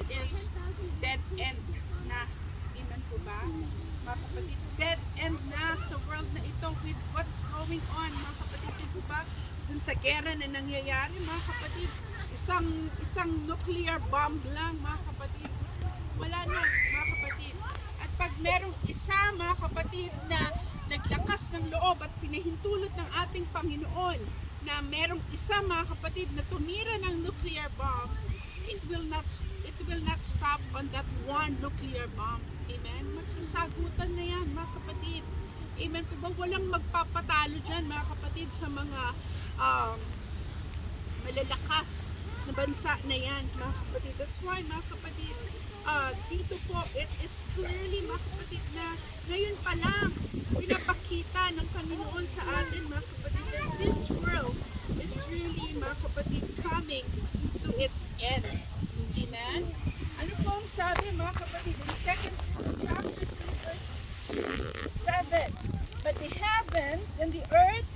is dead end na. Amen po ba? Mga kapatid, dead end na sa world na ito with what's going on, mga kapatid, di ba? Dun sa gera na nangyayari, mga kapatid, isang nuclear bomb lang, mga kapatid. Wala na, mga kapatid. At pag merong isa, mga kapatid, na naglakas ng loob at pinahintulot ng ating Panginoon na merong isa, mga kapatid, na tumira ng nuclear bomb, it will not stop on that one nuclear bomb. Amen? Magsasagutan na yan, mga kapatid. Amen po ba? Walang magpapatalo dyan, mga kapatid, sa mga malalakas na bansa na yan, mga kapatid. That's why, mga kapatid, dito po, it is clearly, mga kapatid, na ngayon pa lang, pinapakita ng Panginoon sa atin, mga kapatid, that this world is really, mga kapatid, coming to its end. Amen? Ano po ang sabi, mga kapatid, in 2 chapter 3, verse 7? But the heavens and the earth,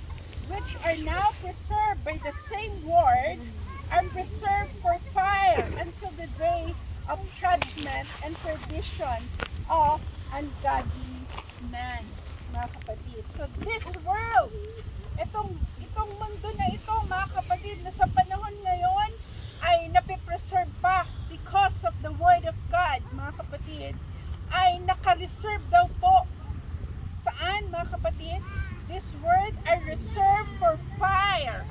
which are now preserved by the same word, are preserved for fire until the day of judgment and perdition of ungodly man, mga kapatid. So this world, itong mundo na ito, mga kapatid, na sa panahon ngayon ay napipreserve pa because of the word of God, mga kapatid, ay naka-reserve daw po. Saan, mga kapatid? This word are reserved for fire.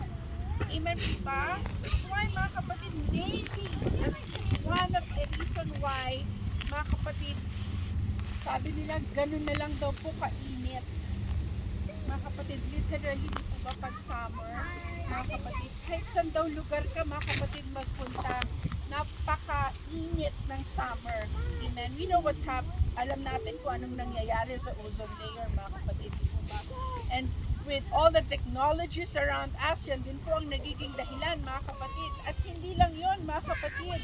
Amen po ba? That's why, mga kapatid, maybe that is one of the reason why, mga kapatid, sabi nila, ganun na lang daw po kainit. Mga kapatid, literally po ba pag summer, mga kapatid, kahit saan daw lugar ka, mga kapatid, magpunta, napaka-init ng summer. Amen. We know what's happening. Alam natin kung anong nangyayari sa ozone layer, mga kapatid, di po ba? And with all the technologies around us, yan din po ang nagiging dahilan, mga kapatid. At hindi lang yun, mga kapatid.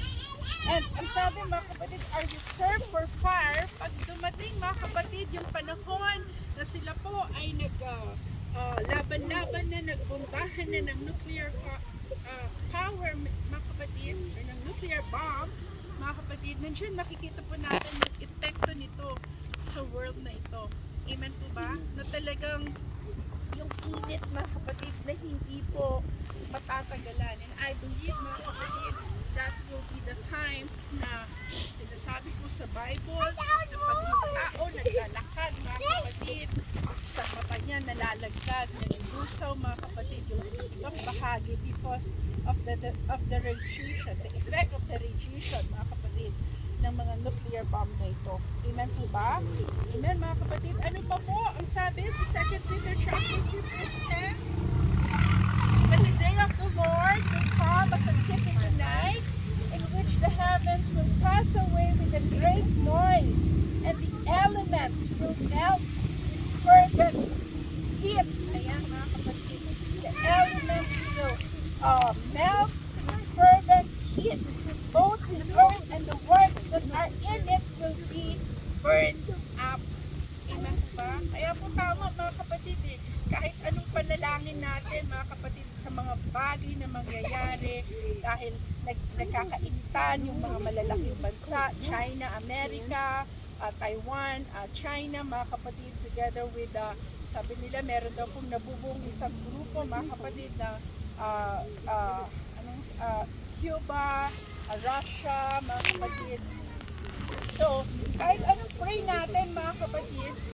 And ang sabi, mga kapatid, are reserved for fire. Pag dumating, mga kapatid, yung panahon na sila po ay laban-laban na, nagbombahan na ng nuclear power, mga kapatid, or ng nuclear bomb, mga kapatid, nandiyan makikita po natin yung epekto nito sa world na ito. Amen po ba? Na talagang yung init, mga kapatid, na hindi po matatagalan. And I believe, mga kapatid, that will be the time na sinasabi po sa Bible na pag yung tao naglalakad, mga kapatid, sa mata niya nalalagkad, nalusaw, mga kapatid, yung ibang bahagi because of the radiation, the effect of the radiation, mga kapatid, ng mga nuclear bomb na ito. Amen po ba? Amen, mga kapatid. Ano pa po ang sabi sa 2 Peter chapter 2, verse 10? But the day of the Lord will come as a thief in the night, in which the heavens will pass away with a great noise, and the elements will melt with fervent heat. Ayan, mga kapatid. The elements will melt with fervent heat. Both the earth and the works that are in it will be burned up. Amen ba? Kaya po tama, mga kapatid, kahit anong panalangin natin, mga kapatid, sa mga bagay na mangyayari dahil nagkakainitan yung mga malalaking bansa, China, Amerika, Taiwan, China, mga kapatid, together with, sabi nila, meron daw pong nabubuong isang grupo, mga kapatid, na Cuba, Russia, mga kapatid. So, kahit anong pray natin,